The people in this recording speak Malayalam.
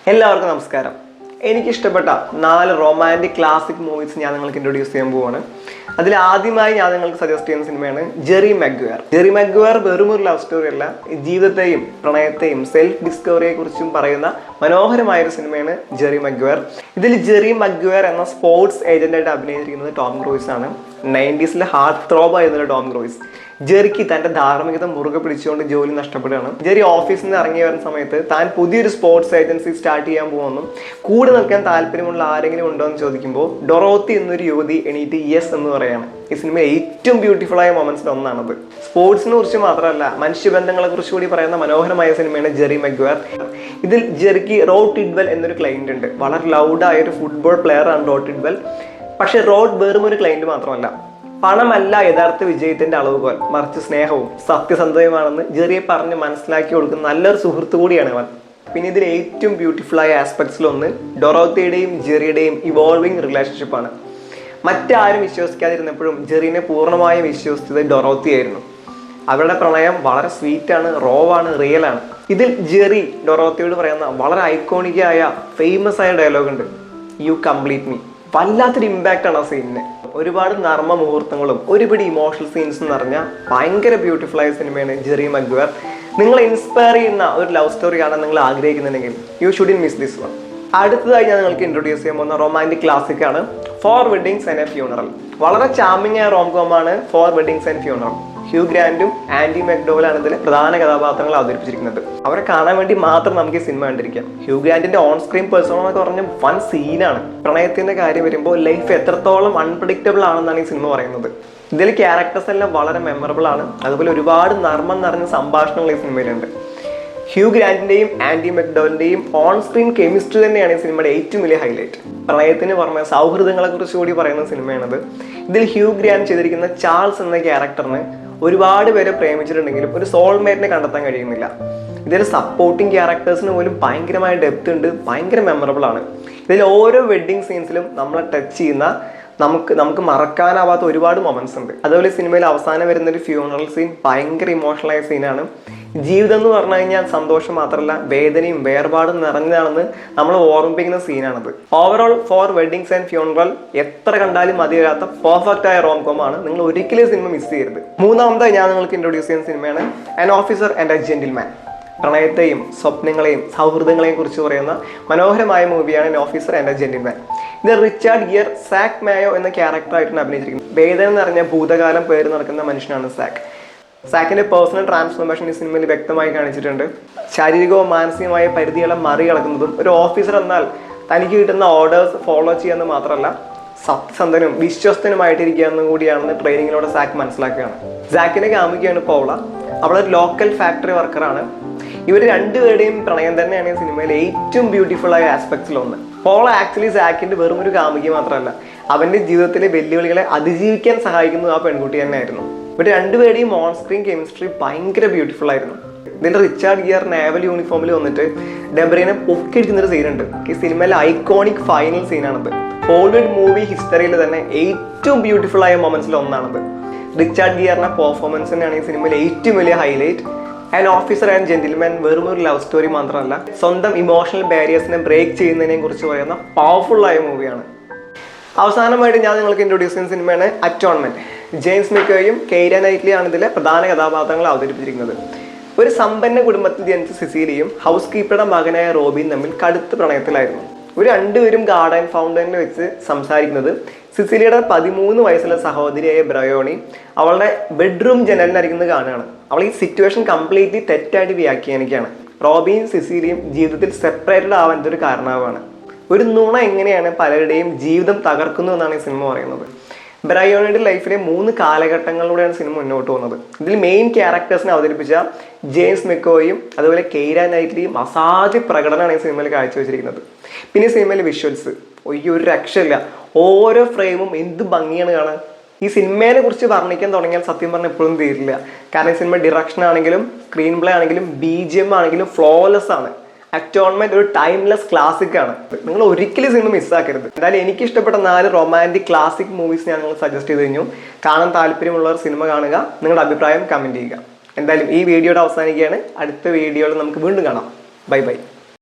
എല്ലാവർക്കും നമസ്കാരം. എനിക്കിഷ്ടപ്പെട്ട 4 റൊമാൻറ്റിക് ക്ലാസിക് മൂവീസ് ഞാൻ നിങ്ങൾക്ക് ഇൻട്രൊഡ്യൂസ് ചെയ്യാൻ പോവാണ്. അതിൽ ആദ്യമായി ഞാൻ നിങ്ങൾക്ക് സജസ്റ്റ് ചെയ്യുന്ന സിനിമയാണ് ജെറി മഗ്വയർ. ജെറി മഗ്വയർ വെറും ഒരു ലവ് സ്റ്റോറി അല്ല, ജീവിതത്തെയും പ്രണയത്തെയും സെൽഫ് ഡിസ്കവറിയെ കുറിച്ചും പറയുന്ന മനോഹരമായൊരു സിനിമയാണ് ജെറി മഗ്വയർ. ഇതിൽ ജെറി മഗ്വയർ എന്ന സ്പോർട്സ് ഏജന്റായിട്ട് അഭിനയിച്ചിരിക്കുന്നത് ടോം ക്രൂയിസ് ആണ്. 90s ഹാർട്ട് ത്രോബ് ആയിരുന്ന ടോം ക്രൂയിസ് ജെറിക്ക് തന്റെ ധാർമ്മികത മുറുകെ പിടിച്ചുകൊണ്ട് ജോലി നഷ്ടപ്പെടുകയാണ്. ജെറി ഓഫീസിൽ നിന്ന് ഇറങ്ങി വരുന്ന സമയത്ത് താൻ പുതിയൊരു സ്പോർട്സ് ഏജൻസി സ്റ്റാർട്ട് ചെയ്യാൻ പോകുന്നു. കൂടെ നിൽക്കാൻ താല്പര്യമുള്ള ആരെങ്കിലും ഉണ്ടോ എന്ന് ചോദിക്കുമ്പോൾ ഡൊറോത്തി എന്നൊരു യുവതി എണീറ്റ് യെസ് എന്ന് പറയാണ്. ഈ സിനിമ ഏറ്റവും ബ്യൂട്ടിഫുൾ ആയ മൊമെന്റ്സിൽ ഒന്നാണത്. സ്പോർട്സിനെ കുറിച്ച് മാത്രമല്ല, മനുഷ്യബന്ധങ്ങളെ കുറിച്ച് കൂടി പറയുന്ന മനോഹരമായ സിനിമയാണ് ജെറി മഗ്വയർ. ഇതിൽ ജെറിക്ക് റോഡ് ടിഡ്വെൽ എന്നൊരു ക്ലയന്റ് ഉണ്ട്. വളരെ ലൗഡായ ഒരു ഫുട്ബോൾ പ്ലെയർ ആണ് റോഡ് ടിഡ്വെൽ. പക്ഷെ റോഡ് വെറും ഒരു ക്ലയന്റ് മാത്രമല്ല, പണമല്ല യഥാർത്ഥ വിജയത്തിന്റെ അളവുകോൽ, മറിച്ച് സ്നേഹവും സത്യസന്ധതയുമാണെന്ന് ജെറിയെ പറഞ്ഞ് മനസ്സിലാക്കി കൊടുക്കുന്ന നല്ലൊരു സുഹൃത്തു കൂടിയാണ് അവൻ. പിന്നെ ഇതിൽ ഏറ്റവും ബ്യൂട്ടിഫുൾ ആയ ആസ്പെക്ട്സിലൊന്ന് ഡൊറോത്തിയുടെയും ജെറിയുടെയും ഇവോൾവിംഗ് റിലേഷൻഷിപ്പാണ്. മറ്റാരും വിശ്വസിക്കാതിരുന്നപ്പോഴും ജെറിനെ പൂർണ്ണമായും വിശ്വസിച്ചത് ഡൊറോത്തി ആയിരുന്നു. അവരുടെ പ്രണയം വളരെ സ്വീറ്റാണ്, റോവാണ്, റിയലാണ്. ഇതിൽ ജെറി ഡൊറോത്തിയോട് പറയുന്ന വളരെ ഐക്കോണിക്കായ ഫേമസ് ആയ ഡയലോഗ് ഉണ്ട്, യു കംപ്ലീറ്റ് മീ. വല്ലാത്തൊരു ഇമ്പാക്റ്റ് ആണ് ആ സീനിന്. ഒരുപാട് നർമ്മ മുഹൂർത്തങ്ങളും ഒരുപിടി ഇമോഷണൽ സീൻസും നിറഞ്ഞ ഭയങ്കര ബ്യൂട്ടിഫുൾ ആയ സിനിമയാണ് ജെറി മഗ്വയർ. നിങ്ങളെ ഇൻസ്പയർ ചെയ്യുന്ന ഒരു ലവ് സ്റ്റോറി കാണാൻ നിങ്ങൾ ആഗ്രഹിക്കുന്നുണ്ടെങ്കിൽ you shouldn't miss this one. അടുത്തതായി ഞാൻ നിങ്ങൾക്ക് ഇൻട്രൊഡ്യൂസ് ചെയ്യാൻ പോകുന്ന റൊമാൻറ്റിക് ക്ലാസിക് ആണ് four weddings and a funeral. വളരെ ചാമിങ് ആയ റോംകോം ആണ് four weddings and funeral. Hugh ഗ്രാൻഡും ആൻഡി മെക്ഡോവലാണ് ഇതിലെ പ്രധാന കഥാപാത്രങ്ങൾ അവതരിപ്പിച്ചിരിക്കുന്നത്. അവരെ കാണാൻ വേണ്ടി മാത്രം നമുക്ക് ഈ സിനിമ കണ്ടിരിക്കാം. ഹ്യൂ ഗ്രാൻഡിന്റെ ഓൺ സ്ക്രീൻ പേഴ്സൺ എന്നൊക്കെ പറഞ്ഞ വൻ സീനാണ്. പ്രണയത്തിന്റെ കാര്യം വരുമ്പോൾ ലൈഫ് എത്രത്തോളം അൺപ്രഡിക്റ്റബിൾ ആണെന്നാണ് ഈ സിനിമ പറയുന്നത്. ഇതിൽ ക്യാരക്ടേഴ്സ് എല്ലാം വളരെ മെമ്മറബിൾ ആണ്. അതുപോലെ ഒരുപാട് നർമ്മം നിറഞ്ഞ സംഭാഷണങ്ങൾ ഈ സിനിമയിലുണ്ട്. ഹ്യൂ ഗ്രാൻഡിന്റെയും ആൻഡി മെക്ഡോവലിന്റെയും ഓൺ സ്ക്രീൻ കെമിസ്ട്രി തന്നെയാണ് ഈ സിനിമയുടെ ഏറ്റവും വലിയ ഹൈലൈറ്റ്. പ്രണയത്തിന് പുറമെ സൗഹൃദങ്ങളെ കുറിച്ച് കൂടി പറയുന്ന സിനിമയാണത്. ഇതിൽ ഹ്യൂ ഗ്രാൻഡ് ചെയ്തിരിക്കുന്ന ചാൾസ് എന്ന ക്യാരക്ടറിന് ഒരുപാട് പേരെ പ്രേമിച്ചിട്ടുണ്ടെങ്കിലും ഒരു സോൾമേറ്റിനെ കണ്ടെത്താൻ കഴിയുന്നില്ല. ഇതിൽ സപ്പോർട്ടിങ് ക്യാരക്ടേഴ്സിന് പോലും ഭയങ്കരമായ ഡെപ്ത് ഉണ്ട്, ഭയങ്കര മെമ്മറബിൾ ആണ്. ഇതിൽ ഓരോ വെഡ്ഡിങ് സീൻസിലും നമ്മളെ ടച്ച് ചെയ്യുന്ന നമുക്ക് മറക്കാനാവാത്ത ഒരുപാട് മൊമെന്റ്സ് ഉണ്ട്. അതുപോലെ സിനിമയിൽ അവസാനം വരുന്ന ഒരു ഫ്യൂണറൽ സീൻ ഭയങ്കര ഇമോഷണൽ ആയ സീനാണ്. ജീവിതം എന്ന് പറഞ്ഞു കഴിഞ്ഞാൽ സന്തോഷം മാത്രമല്ല, വേദനയും വേർപാടും നിറഞ്ഞതാണെന്ന് നമ്മൾ ഓർമ്മിപ്പിക്കുന്ന സീനാണത്. Overall four weddings and funeral എത്ര കണ്ടാലും മതി വരാത്ത പെർഫെക്റ്റ് ആയ റോംകോം ആണ്. നിങ്ങൾ ഒരിക്കലും സിനിമ മിസ് ചെയ്യരുത്. മൂന്നാമതായി ഞാൻ നിങ്ങൾക്ക് ഇൻട്രൊഡ്യൂസ് ചെയ്യുന്ന സിനിമയാണ് an officer and a gentleman. പ്രണയത്തെയും സ്വപ്നങ്ങളെയും സൗഹൃദങ്ങളെയും കുറിച്ച് പറയുന്ന മനോഹരമായ മൂവിയാണ് an officer and a gentleman. ഇത് റിച്ചാർഡ് ഗിയർ സാക് മായോ എന്ന ക്യാരക്ടറായിട്ടാണ് അഭിനയിച്ചിരിക്കുന്നത്. വേദന നിറഞ്ഞ ഭൂതകാലം പേര് നടക്കുന്ന മനുഷ്യനാണ് സാക്. സാക്കിന്റെ പേഴ്സണൽ ട്രാൻസ്ഫോർമേഷൻ ഈ സിനിമയിൽ വ്യക്തമായി കാണിച്ചിട്ടുണ്ട്. ശാരീരികവും മാനസികമായ പരിധികളെ മറികടക്കുന്നതും ഒരു ഓഫീസർ എന്നാൽ തനിക്ക് കിട്ടുന്ന ഓർഡേഴ്സ് ഫോളോ ചെയ്യാന്ന് മാത്രമല്ല, സത്യസന്ധനും വിശ്വസ്തനുമായിട്ടിരിക്കുക എന്നും കൂടിയാണെന്ന് ട്രെയിനിങ്ങിലൂടെ സാക്ക് മനസ്സിലാക്കുകയാണ്. സാക്കിന്റെ കാമുകിയാണ് പൗള. അവളൊരു ലോക്കൽ ഫാക്ടറി വർക്കറാണ്. ഇവർ രണ്ടുപേരുടെയും പ്രണയം തന്നെയാണ് ഈ സിനിമയിലെ ഏറ്റവും ബ്യൂട്ടിഫുൾ ആയ ആസ്പെക്ട്സിലൊന്ന്. പോൾ ആക്ച്വലി സാക്കിന്റെ വെറും ഒരു കാമുകി മാത്രമല്ല, അവന്റെ ജീവിതത്തിലെ വെല്ലുവിളികളെ അതിജീവിക്കാൻ സഹായിക്കുന്നത് ആ പെൺകുട്ടി തന്നെയായിരുന്നു. ഇവർ രണ്ടുപേരുടെയും ഓൺ സ്ക്രീൻ കെമിസ്ട്രി ഭയങ്കര ബ്യൂട്ടിഫുൾ ആയിരുന്നു. ഇതിൽ റിച്ചാർഡ് ഗിയർ നേവൽ യൂണിഫോമിൽ വന്നിട്ട് ഡെബ്രീനെ പൊക്കിടിക്കുന്നൊരു സീനുണ്ട്. ഈ സിനിമയിലെ ഐക്കോണിക് ഫൈനൽ സീനാണത്. ഹോളിവുഡ് മൂവി ഹിസ്റ്ററിയിൽ തന്നെ ഏറ്റവും ബ്യൂട്ടിഫുൾ ആയ മൊമെന്റ്സിൽ ഒന്നാണത്. റിച്ചാർഡ് ഗിയറിന്റെ പെർഫോമൻസ് തന്നെയാണ് ഈ സിനിമയിലെ ഏറ്റവും വലിയ highlight. An officer and gentleman വെറും ഒരു ലവ് സ്റ്റോറി മാത്രമല്ല, സ്വന്തം ഇമോഷണൽ ബാരിയേഴ്സിനെ ബ്രേക്ക് ചെയ്യുന്നതിനെ കുറിച്ച് പറയുന്ന പവർഫുൾ ആയ മൂവിയാണ്. അവസാനമായിട്ട് ഞാൻ നിങ്ങൾക്ക് ഇൻട്രൊഡ്യൂസ് ചെയ്യുന്ന സിനിമയാണ് അറ്റോൺമെന്റ്. ജെയിംസ് മെക്കോയും കെയ്ര നൈറ്റ്ലിയാണ് ഇതിലെ പ്രധാന കഥാപാത്രങ്ങൾ അവതരിപ്പിച്ചിരിക്കുന്നത്. ഒരു സമ്പന്ന കുടുംബത്തിൽ ജനിച്ച സിസിലിയും ഹൗസ് കീപ്പറുടെ മകനായ റോബിയും തമ്മിൽ കടുത്ത പ്രണയത്തിലായിരുന്നു. ഒരു രണ്ടുപേരും ഗാർഡൻ ഫൗണ്ടനിൽ വെച്ച് സംസാരിക്കുന്നത് സിസിലിയുടെ 13 വയസ്സുള്ള സഹോദരിയായ ബ്രയോണി അവളുടെ ബെഡ്റൂം ജനലിനരിക്കുന്നത് കാണുകയാണ്. അവൾ ഈ സിറ്റുവേഷൻ കംപ്ലീറ്റ്ലി തെറ്റായിട്ട് വ്യാഖ്യാനിക്കുകയാണ്. റോബിയും സിസിലിയും ജീവിതത്തിൽ സെപ്പറേറ്റഡ് ആവാൻ ഇതൊരു കാരണമാണ്. ഒരു നുണ എങ്ങനെയാണ് പലരുടെയും ജീവിതം തകർക്കുന്നു എന്നാണ് ഈ സിനിമ പറയുന്നത്. ബ്രയോണിയുടെ ലൈഫിലെ 3 കാലഘട്ടങ്ങളിലൂടെയാണ് സിനിമ മുന്നോട്ട് പോകുന്നത്. ഇതിൽ മെയിൻ ക്യാരക്ടേഴ്സിനെ അവതരിപ്പിച്ച ജെയിംസ് മെക്കോയും അതുപോലെ കെയ്ര നൈറ്റ്ലിയും അസാധ്യ പ്രകടനമാണ് ഈ സിനിമയിൽ കാഴ്ചവെച്ചിരിക്കുന്നത്. പിന്നെ സിനിമയിലെ വിഷ്വൽസ് ഒരു രക്ഷയില്ല. ഓരോ ഫ്രെയിമും എന്ത് ഭംഗിയാണ് കാണാൻ. ഈ സിനിമയെ കുറിച്ച് വർണ്ണിക്കാൻ തുടങ്ങിയാൽ സത്യം പറഞ്ഞാൽ എപ്പോഴും തീരില്ല. കാരണം ഈ സിനിമ ഡിറക്ഷൻ ആണെങ്കിലും സ്ക്രീൻ പ്ലേ ആണെങ്കിലും BGM ആണെങ്കിലും ഫ്ലോലെസ് ആണ്. അറ്റോൺമെന്റ് ഒരു ടൈംലെസ് ക്ലാസിക് ആണ്. നിങ്ങൾ ഒരിക്കലും സിനിമ മിസ്സാക്കരുത്. എന്തായാലും എനിക്ക് ഇഷ്ടപ്പെട്ട 4 റൊമാൻറ്റിക് ക്ലാസിക് മൂവീസ് ഞാൻ നിങ്ങൾ സജസ്റ്റ് ചെയ്ത് കഴിഞ്ഞു. കാണാൻ താല്പര്യമുള്ളവർ സിനിമ കാണുക, നിങ്ങളുടെ അഭിപ്രായം കമന്റ് ചെയ്യുക. എന്തായാലും ഈ വീഡിയോയുടെ അവസാനിക്കുകയാണ്. അടുത്ത വീഡിയോയിൽ നമുക്ക് വീണ്ടും കാണാം. Bye bye.